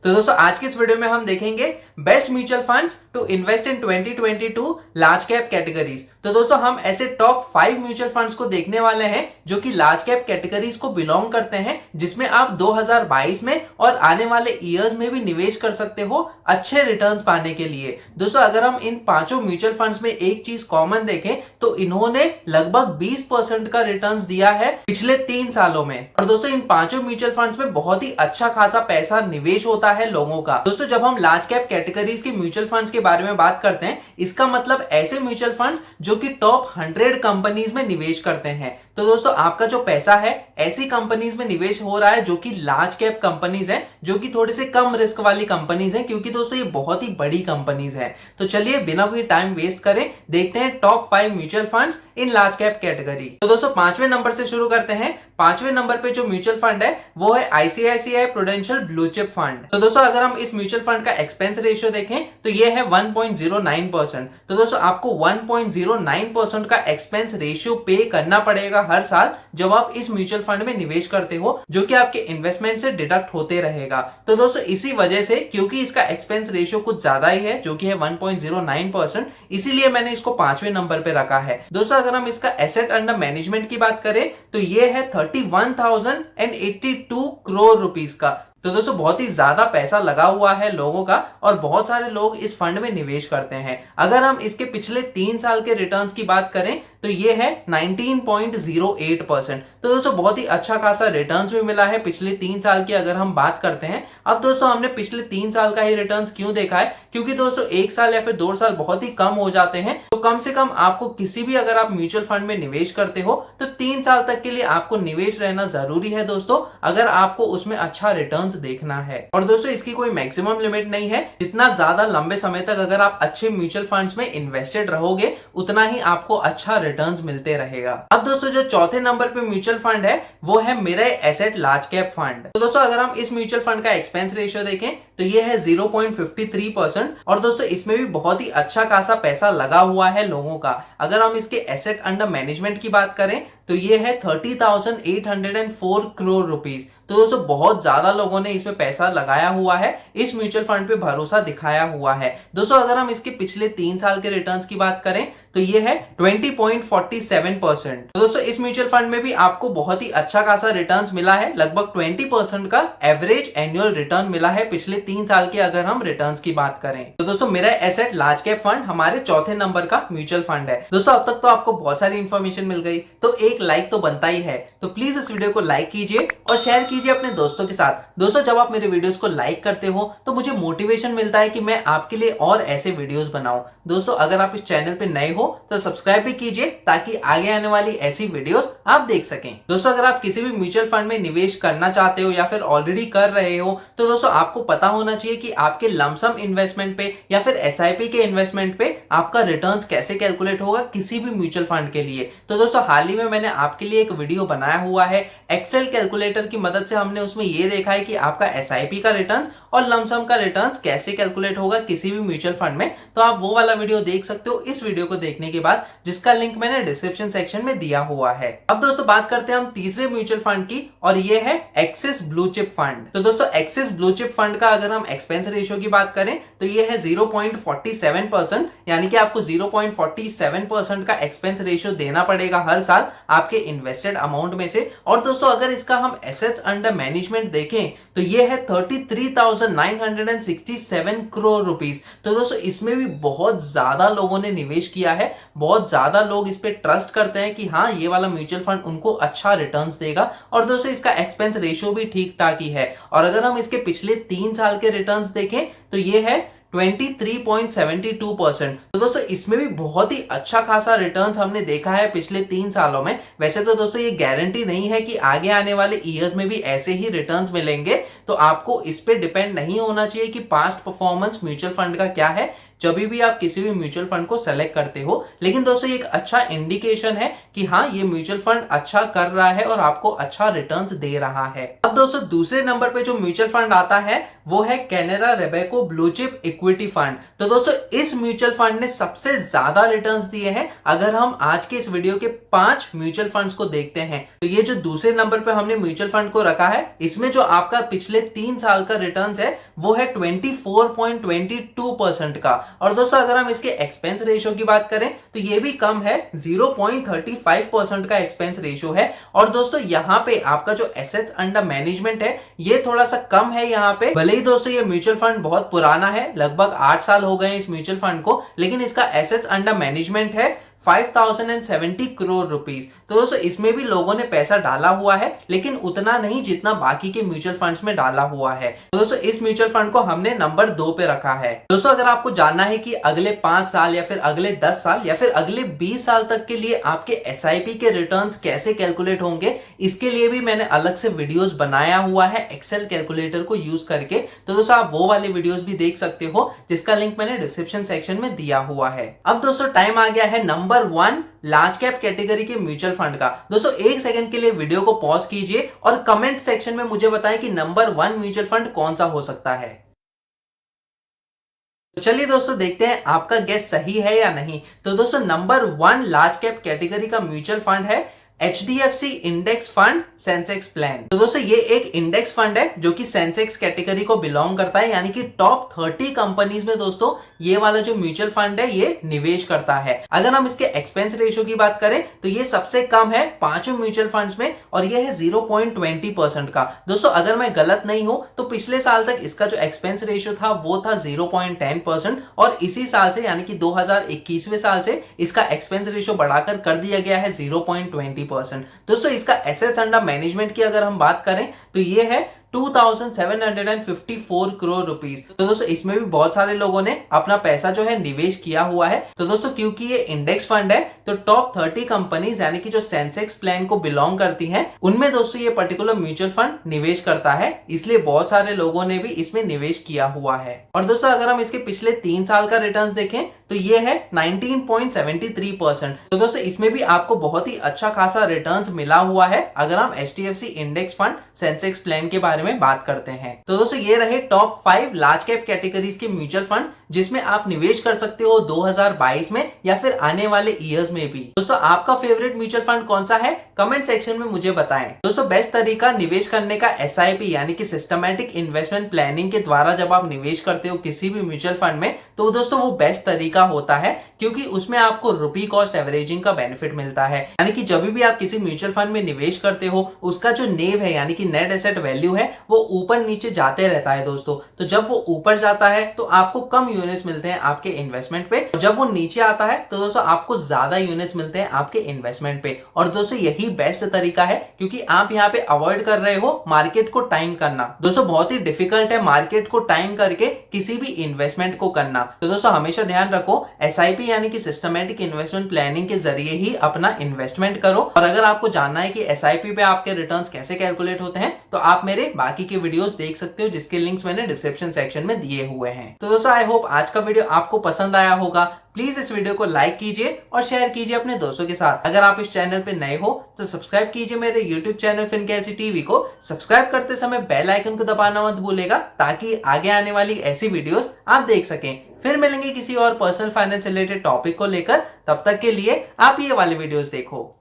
तो दोस्तों आज के इस वीडियो में हम देखेंगे best mutual funds to invest in 2022 large cap categories. तो दोस्तों हम ऐसे टॉप 5 म्यूचुअल फंड्स को देखने वाले हैं जो कि लार्ज कैप कैटेगरीज को बिलोंग करते हैं, जिसमें आप 2022 में और आने वाले ईयर्स में भी निवेश कर सकते हो अच्छे रिटर्न्स पाने के लिए। दोस्तों अगर हम इन पांचों म्यूचुअल फंड्स में एक चीज कॉमन देखें तो इन्होंने लगभग 20% का रिटर्न्स दिया है पिछले 3 सालों में। और दोस्तों इन पांचों म्यूचुअल फंड्स में बहुत ही अच्छा खासा पैसा निवेश होता है लोगों का। दोस्तों जब हम लार्ज कैप कैटेगरीज के म्यूचुअल फंड्स के बारे में बात करते हैं, इसका मतलब ऐसे म्यूचुअल फंड्स जो कि टॉप 100 कंपनीज में निवेश करते हैं। तो दोस्तों आपका जो पैसा है ऐसी कंपनीज में निवेश हो रहा है जो कि लार्ज कैप कंपनीज हैं, जो कि थोड़े से कम रिस्क वाली कंपनीज हैं, क्योंकि दोस्तों ये बहुत ही बड़ी कंपनीज हैं। तो चलिए बिना कोई टाइम वेस्ट करें देखते हैं top 5 mutual funds in large cap category. तो दोस्तों 5वें नंबर से शुरू करते हैं। 5वें नंबर पे जो म्यूचुअल फंड है वो है ICICI prudential blue chip fund. तो दोस्तों अगर हम इस म्यूचुअल फंड का एक्सपेंस रेशियो देखें तो ये है 1.09%। तो दोस्तों आपको 1.09% का एक्सपेंस रेशियो पे करना पड़ेगा हर साल जब आप इस म्यूचुअल फंड में निवेश करते हो, जो कि आपके इन्वेस्टमेंट से डिडक्ट होते रहेगा। तो दोस्तों इसी वजह से, क्योंकि इसका एक्सपेंस रेशियो कुछ ज्यादा ही है जो कि है 1.09%, इसीलिए मैंने इसको 5वें नंबर पे रखा है। दोस्तों अगर हम इसका एसेट अंडर मैनेजमेंट की बात करें तो ये है 31,082 करोड़ रुपीस का। तो दोस्तों बहुत ही ज्यादा पैसा लगा हुआ है लोगों का और बहुत सारे लोग इस फंड में निवेश करते हैं। अगर हम इसके पिछले 3 साल के रिटर्न्स की बात करें तो ये है 19.08%। तो दोस्तों बहुत ही अच्छा खासा रिटर्न्स भी मिला है पिछले 3 साल की अगर हम बात करते हैं। अब दोस्तों हमने पिछले 3 साल का ही रिटर्न्स क्यों देखा है, क्योंकि दोस्तों 1 साल या फिर 2 साल बहुत ही कम हो जाते हैं। तो कम से कम आपको किसी भी, अगर आप म्यूचुअल फंड में निवेश करते हो तो 3 साल तक के लिए आपको निवेश रहना जरूरी है दोस्तों, अगर आपको उसमें अच्छा रिटर्न देखना है। और दोस्तों इसकी कोई मैक्सिमम लिमिट नहीं है, जितना ज्यादा लंबे समय तक अगर आप अच्छे म्यूचुअल फंड्स में इन्वेस्टेड रहोगे उतना ही आपको अच्छा रिटर्न्स मिलते रहेगा। अब दोस्तों जो चौथे नंबर पे म्यूचुअल फंड है वो है mirror asset large cap fund. तो दोस्तों अगर हम इस म्यूचुअल फंड का एक्सपेंस रेशियो देखें तो ये है 0.53%। और दोस्तों इसमें भी बहुत ही अच्छा खासा पैसा लगा हुआ है लोगों का। अगर हम इसके एसेट अंडर मैनेजमेंट की बात करें तो ये है 30,804 करोड़ रुपीस। तो दोस्तों बहुत ज्यादा लोगों ने इसमें पैसा लगाया हुआ है, इस म्यूचुअल फंड पे भरोसा दिखाया हुआ है। दोस्तों अगर हम इसके पिछले 3 साल के रिटर्न्स की बात करें तो ये है 20.47%। तो दोस्तों इस म्यूचुअल फंड में भी आपको बहुत ही अच्छा खासा रिटर्न्स मिला है, लगभग 20% का एवरेज एनुअल रिटर्न मिला है पिछले 3 साल के अगर हम रिटर्न्स की बात करें। तो दोस्तों mirror asset large cap fund हमारे चौथे नंबर का म्यूचुअल फंड है। दोस्तों अब तक तो आपको बहुत सारी इंफॉर्मेशन मिल गई, तो एक लाइक तो बनता ही है। तो प्लीज इस वीडियो को लाइक कीजिए और शेयर कीजिए अपने दोस्तों के साथ। दोस्तों जब आप मेरे वीडियोस को लाइक करते हो तो मुझे मोटिवेशन मिलता है कि मैं आपके लिए और ऐसे वीडियोस बनाऊं। दोस्तों अगर आप इस चैनल पे नए हो तो सब्सक्राइब भी कीजिए ताकि आगे आने वाली ऐसी वीडियोस आप देख सकें। दोस्तों अगर आप किसी भी म्यूचुअल फंड में निवेश करना चाहते हो या फिर ऑलरेडी कर रहे हो तो दोस्तों आपको पता होना चाहिए कि आपके लमसम इन्वेस्टमेंट पे या फिर एसआईपी के इन्वेस्टमेंट पे आपका रिटर्न्स कैसे कैलकुलेट होगा किसी भी म्यूचुअल फंड के लिए। तो दोस्तों हाल ही में मैंने आपके लिए एक वीडियो बनाया हुआ है एक्सेल कैलकुलेटर की मदद से। हमने उसमें ये देखा है कि आपका एसआईपी का रिटर्न्स और लमसम का रिटर्न्स कैसे कैलकुलेट होगा किसी भी म्यूचुअल फंड में। तो आप वो वाला वीडियो देख सकते हो इस वीडियो को देखने के बाद, जिसका लिंक मैंने डिस्क्रिप्शन सेक्शन में दिया हुआ है। अब दोस्तों बात करते हैं हम तीसरे म्यूचुअल फंड की, और ये है एक्सिस ब्लू चिप फंड। तो दोस्तों एक्सिस ब्लू चिप फंड का अगर हम एक्सपेंस रेशियो की बात करें तो ये है 0.47%, यानी कि आपको 0.47% का एक्सपेंस रेशियो देना पड़ेगा हर साल आपके इन्वेस्टेड अमाउंट में से। और दोस्तों अगर इसका हम एसेट्स अंडर मैनेजमेंट देखें तो ये है 33,967 करोड़ रुपीस। तो दोस्तों इसमें भी बहुत ज्यादा लोगों ने निवेश किया है, बहुत ज्यादा लोग इस पे ट्रस्ट करते हैं कि हाँ ये वाला म्यूचुअल फंड उनको अच्छा रिटर्न्स देगा। और दोस्तों इसका एक्सपेंस रेशियो भी ठीक ठाक ही है। और अगर हम इसके पिछले 3 साल के रिटर्न्स देखें तो ये है 23.72%। तो दोस्तों इसमें भी बहुत ही अच्छा खासा रिटर्न्स हमने देखा है पिछले 3 सालों में। वैसे तो दोस्तों ये गारंटी नहीं है कि आगे आने वाले ईयर्स में भी ऐसे ही रिटर्न्स मिलेंगे, तो आपको इस पे डिपेंड नहीं होना चाहिए कि पास्ट परफॉर्मेंस म्यूचुअल फंड का क्या है। जब भी आप किसी भी म्यूचुअल फंड को सेलेक्ट करते हो। लेकिन दोस्तों ये एक अच्छा इंडिकेशन है कि हाँ, ये म्यूचुअल फंड अच्छा कर रहा है और आपको अच्छा रिटर्न्स दे रहा है। अब दोस्तों दूसरे नंबर पे जो म्यूचुअल फंड आता है वो है Canara Robeco blue chip equity fund. तो दोस्तों इस म्यूचुअल फंड ने सबसे ज्यादा रिटर्न्स दिए हैं। अगर हम आज के इस वीडियो के 5 म्यूचुअल फंड्स को देखते हैं तो ये जो दूसरे नंबर पे हमने म्यूचुअल फंड को रखा है, इसमें जो आपका पिछले 3 साल का रिटर्न्स है वो है 24.22% का। और दोस्तों अगर हम इसके एक्सपेंस रेशियो की बात करें तो ये भी कम है, 0.35% का एक्सपेंस रेशियो है। और दोस्तों यहाँ पे आपका जो एसेट्स अंडर मैनेजमेंट है ये थोड़ा सा कम है यहाँ पे। भले ही दोस्तों ये म्यूचुअल फंड बहुत पुराना है, लगभग 8 साल हो गए इस म्यूचुअल फंड को, लेकिन इसका एसेट्स अंडर मैनेजमेंट है 5070 करोड़ रुपीस। तो दोस्तों इसमें भी लोगों ने पैसा डाला हुआ है, लेकिन उतना नहीं जितना बाकी के म्यूचुअल फंड्स में डाला हुआ है। तो दोस्तों इस म्यूचुअल फंड को हमने नंबर 2 पे रखा है। दोस्तों अगर आपको जानना है कि अगले 5 साल या फिर अगले 10 साल या फिर अगले 20 साल तक के लिए आपके एसआईपी के रिटर्न्स कैसे कैलकुलेट होंगे, इसके लिए भी मैंने अलग से वीडियोस बनाया हुआ है एक्सेल कैलकुलेटर को यूज करके। तो दोस्तों आप वो वाले वीडियोस भी देख सकते हो, जिसका लिंक मैंने डिस्क्रिप्शन सेक्शन में दिया हुआ है। अब दोस्तों टाइम आ गया है नंबर 1 लार्ज कैप कैटेगरी के म्यूचुअल फंड का। दोस्तों एक सेकंड के लिए वीडियो को पॉज कीजिए और कमेंट सेक्शन में मुझे बताएं कि नंबर 1 म्यूचुअल फंड कौन सा हो सकता है। तो चलिए दोस्तों देखते हैं आपका गेस सही है या नहीं। तो दोस्तों नंबर 1 लार्ज कैप कैटेगरी का म्यूचुअल फंड है HDFC index fund Sensex plan. तो दोस्तों ये एक इंडेक्स फंड है जो कि सेंसेक्स कैटेगरी को बिलोंग करता है, यानी कि टॉप 30 कंपनीज में दोस्तों ये वाला जो म्यूचुअल फंड है ये निवेश करता है। अगर हम इसके एक्सपेंस रेशियो की बात करें तो ये सबसे कम है 5 म्यूचुअल फंड्स में और ये है 0.20% का। दोस्तों अगर मैं गलत नहीं हूं तो पिछले साल तक इसका जो एक्सपेंस रेशियो था वो था 0.10% और इसी साल से यानी कि 2021वें साल से इसका एक्सपेंस रेशियो बढ़ाकर कर दिया गया है 0.20%। दोस्तों इसका एसेट्स अंडर मैनेजमेंट की अगर हम बात करें तो ये है 2754 करोड़ रुपीस। तो दोस्तों इसमें भी बहुत सारे लोगों ने अपना पैसा जो है निवेश किया हुआ है। तो दोस्तों क्योंकि ये इंडेक्स फंड है तो टॉप 30 कंपनीज यानी कि जो सेंसेक्स प्लान को बिलोंग करती हैं उनमें दोस्तों ये पर्टिकुलर म्यूचुअल फंड निवेश करता है, इसलिए बहुत सारे लोगों ने भी इसमें निवेश किया हुआ है। और दोस्तों अगर हम इसके पिछले 3 साल का रिटर्न्स देखें तो ये है 19.73%। तो दोस्तों इसमें भी आपको बहुत ही अच्छा खासा रिटर्न्स मिला हुआ है अगर हम HDFC index fund Sensex plan के बारे में बात करते हैं। तो दोस्तों ये रहे टॉप 5 लार्ज कैप कैटेगरीज के म्यूचुअल फंड जिसमें आप निवेश कर सकते हो 2022 में या फिर आने वाले ईयर्स में भी। दोस्तों आपका फेवरेट म्यूचुअल फंड कौन सा है, कमेंट सेक्शन में मुझे बताएं। दोस्तों बेस्ट तरीका निवेश करने का SIP यानी कि सिस्टमैटिक इन्वेस्टमेंट प्लानिंग के द्वारा जब आप निवेश करते हो किसी भी म्यूचुअल फंड में तो दोस्तों वो बेस्ट तरीका होता है क्योंकि उसमें आपको रुपी कॉस्ट एवरेजिंग का बेनिफिट मिलता है। यानी कि जब भी आप किसी म्यूचुअल फंड में निवेश करते हो उसका जो नेव है यानी कि नेट एसेट वैल्यू है वो ऊपर नीचे जाते रहता है दोस्तों। तो जब वो ऊपर जाता है तो आपको कम यूनिट्स मिलते हैं आपके इन्वेस्टमेंट पे, जब वो नीचे आता है तो दोस्तों आपको ज्यादा यूनिट्स मिलते हैं आपके इन्वेस्टमेंट पे। और दोस्तों यही बेस्ट तरीका है क्योंकि आप यहाँ पे अवॉइड कर रहे हो मार्केट को टाइम करना। दोस्तों बहुत ही डिफिकल्ट है मार्केट को टाइम करके किसी भी इन्वेस्टमेंट को करना। तो दोस्तों हमेशा ध्यान रखो SIP यानी कि सिस्टमैटिक इन्वेस्टमेंट प्लानिंग के जरिए ही अपना इन्वेस्टमेंट करो। और अगर आपको जानना है कि SIP पे आपके रिटर्न्स कैसे कैलकुलेट होते हैं तो आप मेरे बाकी के वीडियोस देख सकते हो जिसके लिंक्स मैंने डिस्क्रिप्शन सेक्शन में दिए हुए हैं। तो दोस्तों आई होप आज का वीडियो आपको पसंद आया होगा। प्लीज इस वीडियो को लाइक कीजिए और शेयर कीजिए अपने दोस्तों के साथ। अगर आप इस चैनल पे नए हो तो सब्सक्राइब कीजिए मेरे YouTube चैनल फिनकेलसी टीवी को। सब्सक्राइब करते समय बेल आइकन को दबाना मत भूलेगा ताकि आगे आने वाली ऐसी वीडियोस आप देख सकें। फिर मिलेंगे किसी और पर्सनल फाइनेंस रिलेटेड टॉपिक को लेकर, तब तक के लिए आप ये वाले वीडियोस देखो।